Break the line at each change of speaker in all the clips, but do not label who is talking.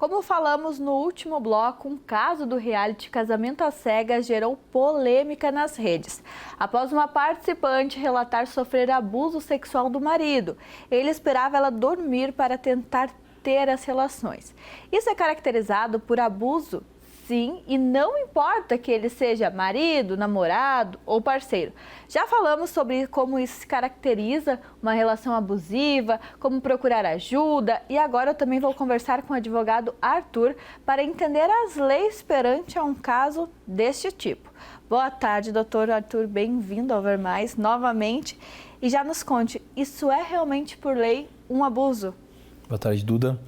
Como falamos no último bloco, um caso do reality Casamento às Cegas gerou polêmica nas redes. Após uma participante relatar sofrer abuso sexual do marido, ele esperava ela dormir para tentar ter as relações. Isso é caracterizado por abuso? Sim, e não importa que ele seja marido, namorado ou parceiro. Já falamos sobre como isso se caracteriza uma relação abusiva, como procurar ajuda, e agora eu também vou conversar com o advogado Arthur para entender as leis perante a um caso deste tipo. Boa tarde, doutor Arthur, bem-vindo ao Ver Mais novamente. E já nos conte, isso é realmente por lei um abuso?
Boa tarde, Duda.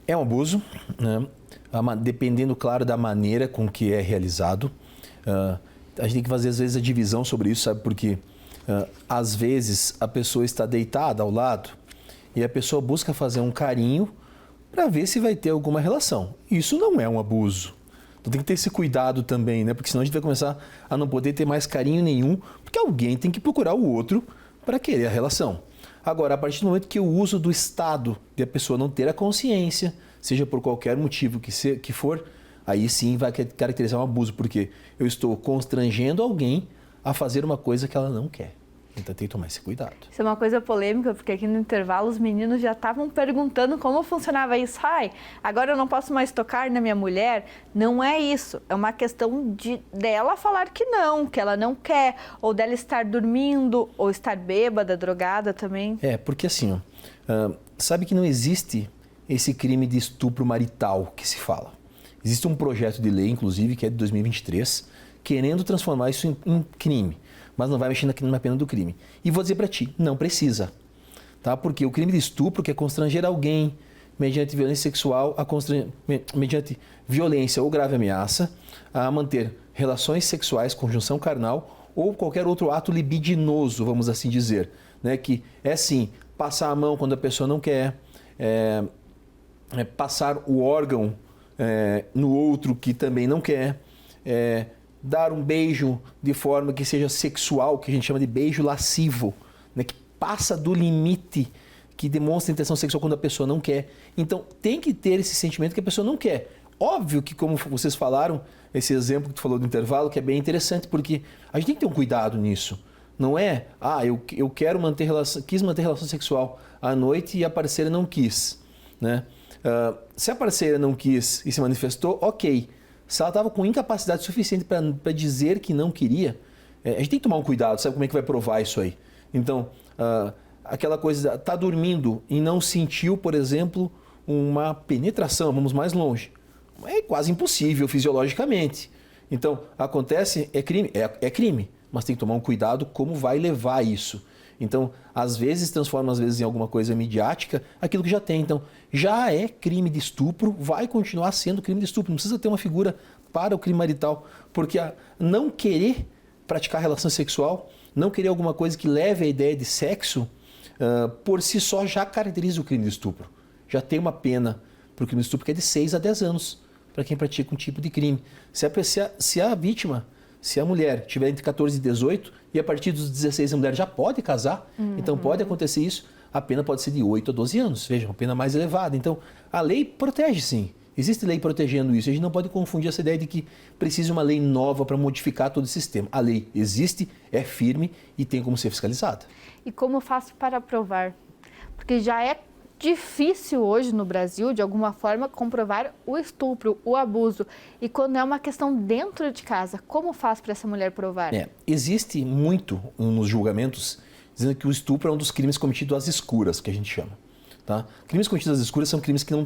É um abuso, né? Dependendo, claro, da maneira com que é realizado. A gente tem que fazer, às vezes, a divisão sobre isso, sabe? Porque, às vezes, a pessoa está deitada ao lado e a pessoa busca fazer um carinho para ver se vai ter alguma relação. Isso não é um abuso. Então, tem que ter esse cuidado também, né? Porque senão a gente vai começar a não poder ter mais carinho nenhum, porque alguém tem que procurar o outro para querer a relação. Agora, a partir do momento que o uso do estado de a pessoa não ter a consciência, seja por qualquer motivo que for, aí sim vai caracterizar um abuso, porque eu estou constrangendo alguém a fazer uma coisa que ela não quer. Então tem que tomar esse cuidado.
Isso é uma coisa polêmica, porque aqui no intervalo os meninos já estavam perguntando como funcionava isso. Ai, agora eu não posso mais tocar na minha mulher. Não é isso. É uma questão dela falar que ela não quer, ou dela estar dormindo, ou estar bêbada, drogada também.
Porque assim, sabe que não existe esse crime de estupro marital que se fala. Existe um projeto de lei, inclusive, que é de 2023, querendo transformar isso em crime, mas não vai mexer na pena do crime. E vou dizer para ti, não precisa, tá? Porque o crime de estupro, que é constranger alguém mediante violência sexual, mediante violência ou grave ameaça, a manter relações sexuais, conjunção carnal ou qualquer outro ato libidinoso, vamos assim dizer, né? Que é sim, passar a mão quando a pessoa não quer, passar o órgão no outro que também não quer, dar um beijo de forma que seja sexual, que a gente chama de beijo lascivo, né, que passa do limite, que demonstra intenção sexual quando a pessoa não quer. Então tem que ter esse sentimento que a pessoa não quer. Óbvio que, como vocês falaram, esse exemplo que tu falou do intervalo, que é bem interessante, porque a gente tem que ter um cuidado nisso. Não é, eu quero quis manter relação sexual à noite e a parceira não quis, né? Se a parceira não quis e se manifestou, ok. Se ela estava com incapacidade suficiente para dizer que não queria, a gente tem que tomar um cuidado, sabe como é que vai provar isso aí? Então, aquela coisa, tá dormindo e não sentiu, por exemplo, uma penetração, vamos mais longe. É quase impossível fisiologicamente. Então, acontece, é crime? É crime, mas tem que tomar um cuidado como vai levar isso. Então, às vezes transforma em alguma coisa midiática aquilo que já tem. Então, já é crime de estupro, vai continuar sendo crime de estupro. Não precisa ter uma figura para o crime marital, porque não querer praticar relação sexual, não querer alguma coisa que leve à ideia de sexo, por si só já caracteriza o crime de estupro. Já tem uma pena para o crime de estupro que é de 6 a 10 anos para quem pratica um tipo de crime. Se a vítima, se a mulher tiver entre 14 e 18 e a partir dos 16 a mulher já pode casar, então pode acontecer isso, a pena pode ser de 8 a 12 anos, veja, uma pena mais elevada. Então, a lei protege sim, existe lei protegendo isso, a gente não pode confundir essa ideia de que precisa uma lei nova para modificar todo o sistema. A lei existe, é firme e tem como ser fiscalizada.
E como faço para provar? Porque já é difícil hoje no Brasil, de alguma forma, comprovar o estupro, o abuso. E quando é uma questão dentro de casa, como faz para essa mulher provar?
Existe muito nos julgamentos dizendo que o estupro é um dos crimes cometidos às escuras, que a gente chama. Tá? Crimes cometidos às escuras são crimes que não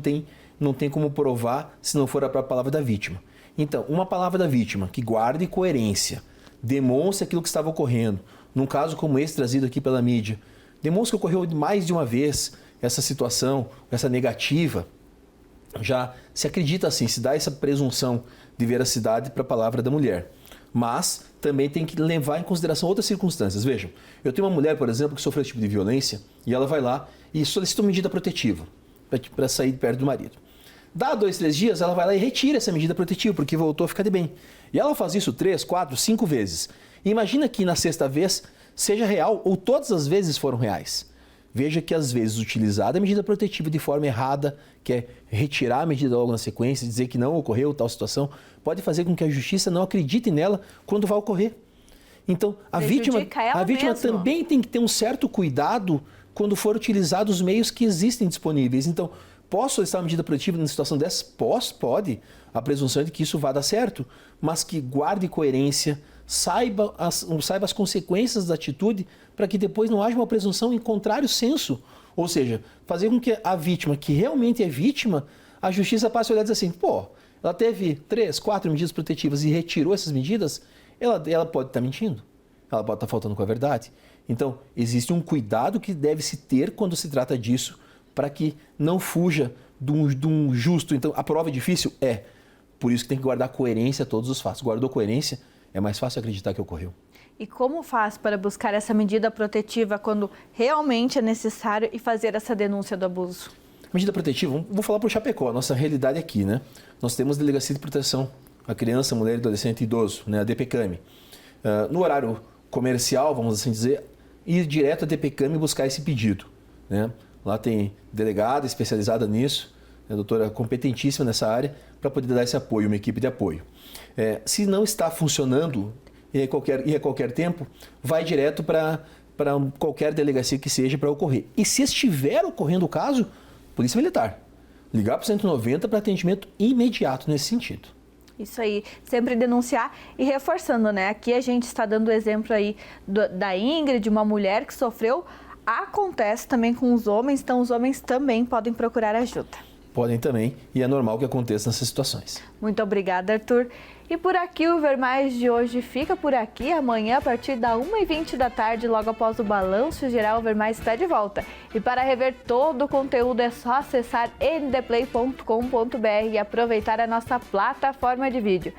tem como provar se não for a própria palavra da vítima. Então, uma palavra da vítima que guarde coerência, demonstre aquilo que estava ocorrendo. Num caso como esse trazido aqui pela mídia, demonstra que ocorreu mais de uma vez essa situação, essa negativa, já se acredita assim, se dá essa presunção de veracidade para a palavra da mulher. Mas também tem que levar em consideração outras circunstâncias. Vejam, eu tenho uma mulher, por exemplo, que sofreu esse tipo de violência e ela vai lá e solicita uma medida protetiva para sair de perto do marido. Dá 2, 3 dias, ela vai lá e retira essa medida protetiva porque voltou a ficar de bem. E ela faz isso 3, 4, 5 vezes. E imagina que na 6ª vez seja real ou todas as vezes foram reais. Veja que às vezes utilizada a medida protetiva de forma errada, que é retirar a medida logo na sequência, dizer que não ocorreu tal situação, pode fazer com que a justiça não acredite nela quando vai ocorrer. Então, a vítima também tem que ter um certo cuidado quando for utilizados os meios que existem disponíveis. Então, posso solicitar uma medida protetiva numa situação dessa? Pode. A presunção é de que isso vai dar certo, mas que guarde coerência, saiba as consequências da atitude para que depois não haja uma presunção em contrário senso. Ou seja, fazer com que a vítima, que realmente é vítima, a justiça passe a olhar e dizer assim, ela teve 3, 4 medidas protetivas e retirou essas medidas, ela pode estar mentindo, ela pode estar faltando com a verdade. Então, existe um cuidado que deve se ter quando se trata disso, para que não fuja de um justo. Então, a prova é difícil? É. Por isso que tem que guardar coerência a todos os fatos. Guardou coerência, é mais fácil acreditar que ocorreu.
E como faz para buscar essa medida protetiva quando realmente é necessário e fazer essa denúncia do abuso?
Medida protetiva, vou falar para o Chapecó, a nossa realidade aqui, né? Nós temos Delegacia de Proteção à Criança, Mulher, Adolescente e Idoso, né? A DPCAM. No horário comercial, vamos assim dizer, ir direto à DPCAM e buscar esse pedido, né? Lá tem delegada especializada nisso, a doutora competentíssima nessa área, para poder dar esse apoio, uma equipe de apoio. Se não está funcionando e a qualquer tempo, vai direto para qualquer delegacia que seja para ocorrer. E se estiver ocorrendo o caso, Polícia Militar. Ligar para o 190 para atendimento imediato nesse sentido.
Isso aí, sempre denunciar e reforçando, né? Aqui a gente está dando o exemplo aí da Ingrid, uma mulher que sofreu. Acontece também com os homens, então os homens também podem procurar ajuda.
Podem também, e é normal que aconteça nessas situações.
Muito obrigada, Arthur. E por aqui o Ver Mais de hoje fica por aqui. Amanhã, a partir da 1h20 da tarde, logo após o Balanço Geral, o Ver Mais está de volta. E para rever todo o conteúdo é só acessar ndplay.com.br e aproveitar a nossa plataforma de vídeo.